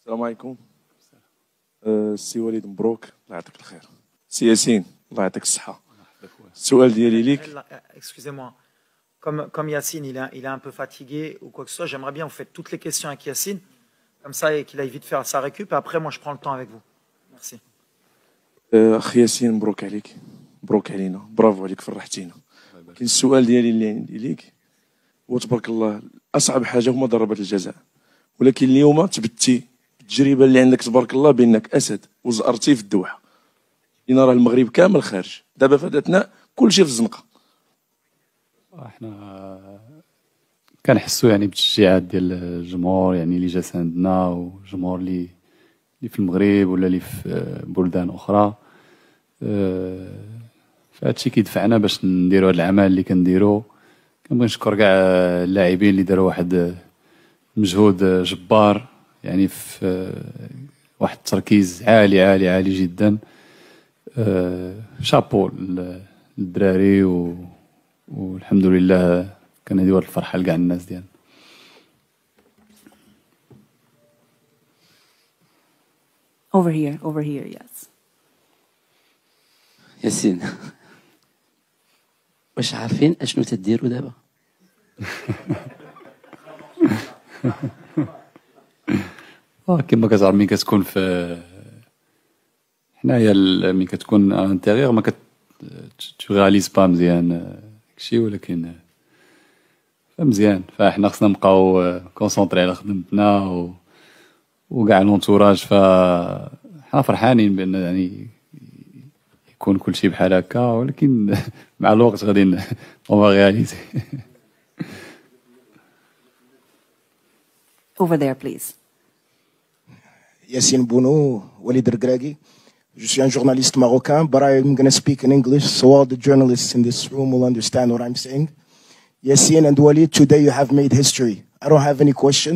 السلام عليكم. السي وليد مبروك الله يعطيك الخير. سي ياسين الله يعطيك الصحة. السؤال ديالي ليك. Excusez-moi. Comme Yacine, il est un peu fatigué ou quoi que ce soit, j'aimerais bien vous faites toutes les questions avec Yacine, comme ça, et qu'il aille vite faire sa récup, et après, moi, je prends le temps avec vous. Merci. أخ ياسين مبروك عليك. مبروك علينا. برافو عليك فرحتينا. كاين السؤال ديالي اللي عندي ليك هو تبارك الله أصعب حاجة هما ضربات الجزاء. ولكن اليوم تبتي التجربة اللي عندك تبارك الله بأنك أسد وزأرتي في الدوحة. لأن راه المغرب كامل خارج. دابا في هذا الأثناء كلشي في الزنقة. احنا كنحسوا يعني بالتشجيعات ديال الجمهور يعني اللي جا ساندنا والجمهور اللي في المغرب ولا اللي في بلدان اخرى. فهادشي كيدفعنا باش نديروا هذا العمل اللي كنديروا. كنبغي نشكر كاع اللاعبين اللي داروا واحد مجهود جبار يعني في واحد التركيز عالي عالي عالي جدا. شابو للدراري والحمد لله كنهديو هاد الفرحه لكاع الناس ديالنا. Over here, yes. ياسين واش عارفين اشنو تديروا دابا؟ كما كتعرف ملي كتكون في حنايا ملي كتكون انتيريور ما تغاليز با مزيان داكشي ولكن مزيان. فاحنا خصنا نبقاو كونسونطري على خدمتنا وكاع لونتوراج. فحنا فرحانين بان يعني يكون كل شيء بحال هكا ولكن مع الوقت غادي اون رياليزي. Over there, please. Yassine Bounou, Walid Regragui. Je suis un journaliste marocain, but I'm going to speak in English so all the journalists in this room will understand what I'm saying. Yassine and Walid, today you have made history. I don't have any question.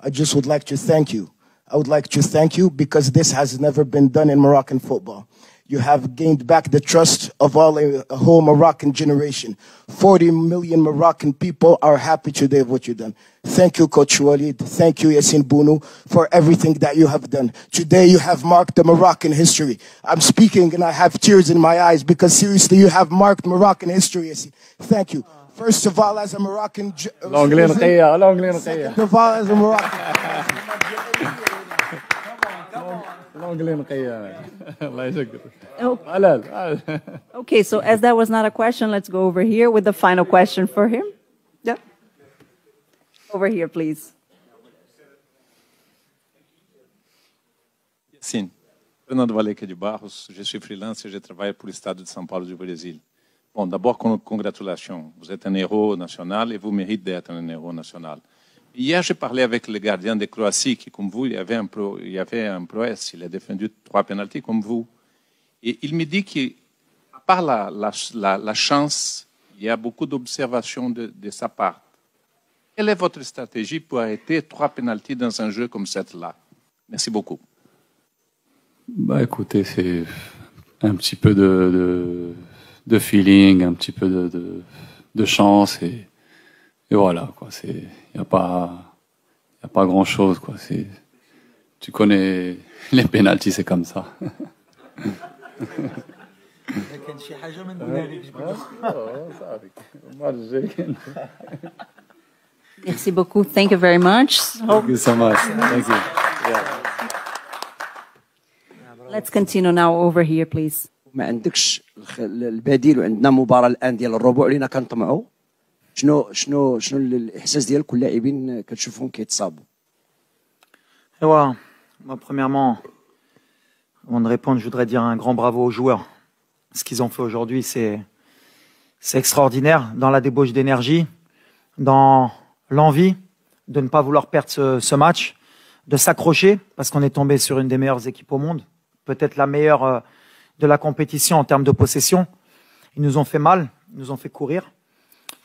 I just would like to thank you. I would like to thank you because this has never been done in Moroccan football. You have gained back the trust of a whole Moroccan generation. 40 million Moroccan people are happy today of what you've done. Thank you, Coach Walid. Thank you, Yassine Bounou, for everything that you have done. Today you have marked the Moroccan history. I'm speaking and I have tears in my eyes because seriously you have marked Moroccan history, Yassine. Thank you. First of all, as a Moroccan... L'anglais نقية. Second of all, as a Moroccan... الانجلي نقية. الله يشكرك. Okay, so as that was not a question, let's go over here with the final question for him. Yeah. Over here, please. Sim. Fernando Valeca de Barros, je suis freelance et je travaille pour le Stade de São Paulo du Brésil. Bon, d'abord, congratulations. Vous êtes un héros national et vous méritez d'être un héros national. Hier, j'ai parlé avec le gardien de Croatie qui, comme vous, il y avait un prouesse. Il a défendu 3 pénaltys comme vous. Et il me dit qu'à part la chance, il y a beaucoup d'observations de sa part. Quelle est votre stratégie pour arrêter 3 pénaltys dans un jeu comme celui-là? Merci beaucoup. Bah écoutez, c'est un petit peu de feeling, un petit peu de chance et voilà quoi. Il y a pas grand chose quoi. Tu connais les pénaltys, c'est comme ça. Merci beaucoup. Thank you very much. Thank you so much. Thank you. Yeah. Let's continue now over here, please. ما عندكش البديل وعندنا مباراة الآن ديال الربع لينا كنطمعوا. شنو الإحساس ديالك واللاعبين كتشوفهم كيتصابوا؟ Moi, premièrement, avant de répondre, je voudrais dire un grand bravo aux joueurs. Ce qu'ils ont fait aujourd'hui, c'est extraordinaire dans la débauche d'énergie, dans l'envie de ne pas vouloir perdre ce match, de s'accrocher parce qu'on est tombé sur une des meilleures équipes au monde, peut-être la meilleure de la compétition en termes de possession. Ils nous ont fait mal, ils nous ont fait courir.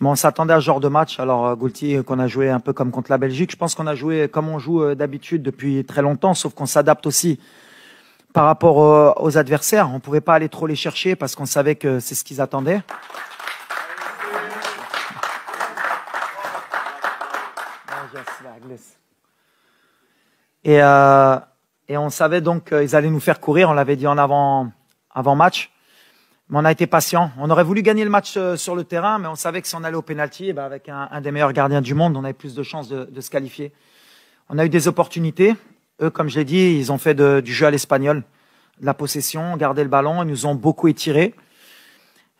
Mais on s'attendait à ce genre de match. Alors, Goulti, qu'on a joué un peu comme contre la Belgique, je pense qu'on a joué comme on joue d'habitude depuis très longtemps, sauf qu'on s'adapte aussi par rapport aux adversaires. On ne pouvait pas aller trop les chercher parce qu'on savait que c'est ce qu'ils attendaient. Et on savait donc qu'ils allaient nous faire courir. On l'avait dit en avant-match. Mais on a été patient. On aurait voulu gagner le match sur le terrain, mais on savait que si on allait au pénalty, avec un des meilleurs gardiens du monde, on avait plus de chances de se qualifier. On a eu des opportunités. Eux, comme je l'ai dit, ils ont fait du jeu à l'espagnol, de la possession, gardé le ballon. Ils nous ont beaucoup étirés.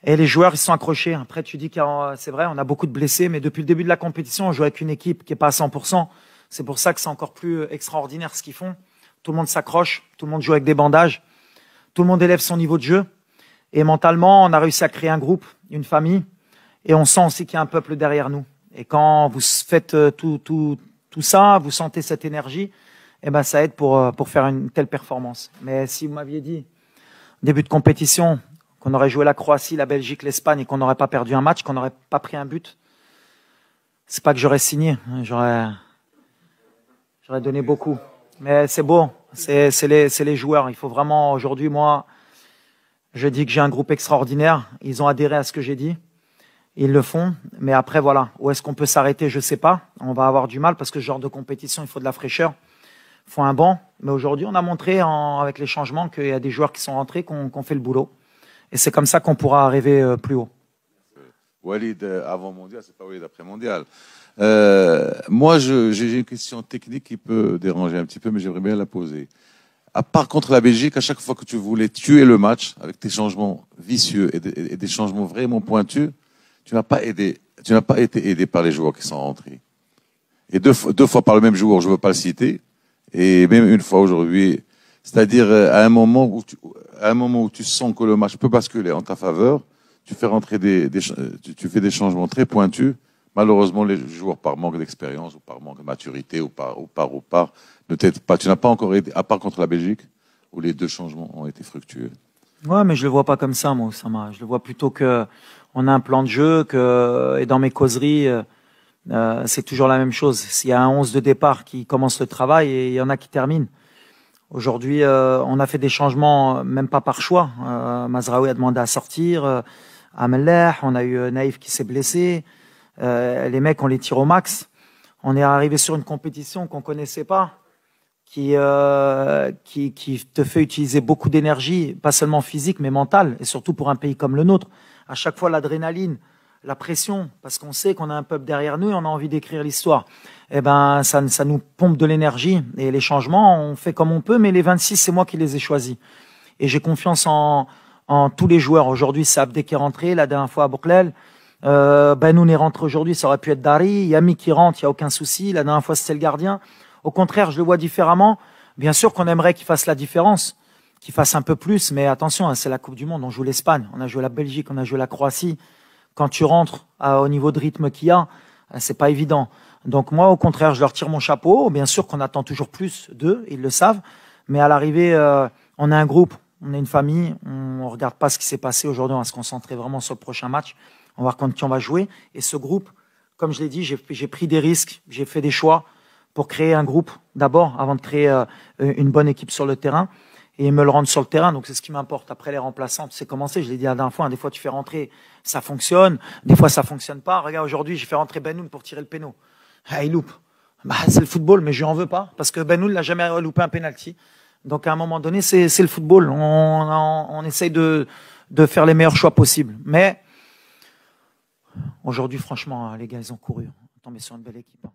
Et les joueurs, ils se sont accrochés. Après, tu dis que c'est vrai, on a beaucoup de blessés, mais depuis le début de la compétition, on joue avec une équipe qui est pas à 100%. C'est pour ça que c'est encore plus extraordinaire ce qu'ils font. Tout le monde s'accroche, tout le monde joue avec des bandages, tout le monde élève son niveau de jeu. Et mentalement, on a réussi à créer un groupe, une famille, et on sent aussi qu'il y a un peuple derrière nous. Et quand vous faites tout ça, vous sentez cette énergie, eh ben ça aide pour faire une telle performance. Mais si vous m'aviez dit, début de compétition, qu'on aurait joué la Croatie, la Belgique, l'Espagne, et qu'on n'aurait pas perdu un match, qu'on n'aurait pas pris un but, c'est pas que j'aurais signé, j'aurais donné beaucoup. Mais c'est beau, c'est les joueurs. Il faut vraiment, aujourd'hui, moi, je dis que j'ai un groupe extraordinaire. Ils ont adhéré à ce que j'ai dit. Ils le font. Mais après, voilà. Où est-ce qu'on peut s'arrêter? Je sais pas. On va avoir du mal parce que ce genre de compétition, il faut de la fraîcheur. Il faut un banc. Mais aujourd'hui, on a montré avec les changements qu'il y a des joueurs qui sont rentrés, qu'on fait le boulot. Et c'est comme ça qu'on pourra arriver plus haut. Walid avant mondial, c'est pas Walid après mondial. Moi, j'ai une question technique qui peut déranger un petit peu, mais j'aimerais bien la poser. À part contre la Belgique, à chaque fois que tu voulais tuer le match avec tes changements vicieux et des changements vraiment pointus, tu n'as pas été aidé par les joueurs qui sont rentrés. Et deux fois par le même joueur, je ne veux pas le citer, et même une fois aujourd'hui. C'est-à-dire à un moment où tu sens que le match peut basculer en ta faveur, tu fais rentrer tu fais des changements très pointus. Malheureusement, les joueurs, par manque d'expérience ou par manque de maturité ou par, ne t'aident pas. Tu n'as pas encore aidé, à part contre la Belgique, où les deux changements ont été fructueux. Ouais, mais je le vois pas comme ça, moi, Oussama. Je le vois plutôt que on a un plan de jeu, et dans mes causeries, c'est toujours la même chose. S'il y a un 11 de départ qui commence le travail et il y en a qui terminent. Aujourd'hui, on a fait des changements, même pas par choix. Mazraoui a demandé à sortir, Amellah, on a eu Naïf qui s'est blessé. Les mecs, on les tire au max. On est arrivé sur une compétition qu'on connaissait pas, qui te fait utiliser beaucoup d'énergie, pas seulement physique, mais mentale, et surtout pour un pays comme le nôtre. À chaque fois, l'adrénaline, la pression, parce qu'on sait qu'on a un peuple derrière nous et on a envie d'écrire l'histoire. Eh ben, ça nous pompe de l'énergie. Et les changements, on fait comme on peut, mais les 26, c'est moi qui les ai choisis. Et j'ai confiance en tous les joueurs. Aujourd'hui, c'est Abdé qui est rentré, la dernière fois à Bouklel. Benoun est rentré aujourd'hui, ça aurait pu être Dari. Yami qui rentre, il n'y a aucun souci. La dernière fois, c'était le gardien. Au contraire, je le vois différemment. Bien sûr qu'on aimerait qu'il fasse la différence, qu'il fasse un peu plus, mais attention, c'est la Coupe du Monde. On joue l'Espagne, on a joué la Belgique, on a joué la Croatie. Quand tu rentres au niveau de rythme qu'il y a, c'est pas évident. Donc moi, au contraire, je leur tire mon chapeau. Bien sûr qu'on attend toujours plus d'eux, ils le savent. Mais à l'arrivée, on a un groupe, on a une famille. On regarde pas ce qui s'est passé aujourd'hui. On va se concentrer vraiment sur le prochain match. On va voir contre qui on va jouer. Et ce groupe, comme je l'ai dit, j'ai pris des risques, j'ai fait des choix pour créer un groupe d'abord, avant de créer une bonne équipe sur le terrain. Et me le rendre sur le terrain, donc c'est ce qui m'importe. Après les remplaçants, c'est commencé, je l'ai dit la dernière fois, des fois tu fais rentrer, ça fonctionne, des fois ça fonctionne pas. Regarde, aujourd'hui, j'ai fait rentrer Benoun pour tirer le péno. Ah, il loupe. Bah, c'est le football, mais je lui en veux pas, parce que Benoun n'a jamais loupé un penalty. Donc à un moment donné, c'est le football. On essaye de faire les meilleurs choix possibles. Mais aujourd'hui, franchement, les gars, ils ont couru. On est tombé sur une belle équipe.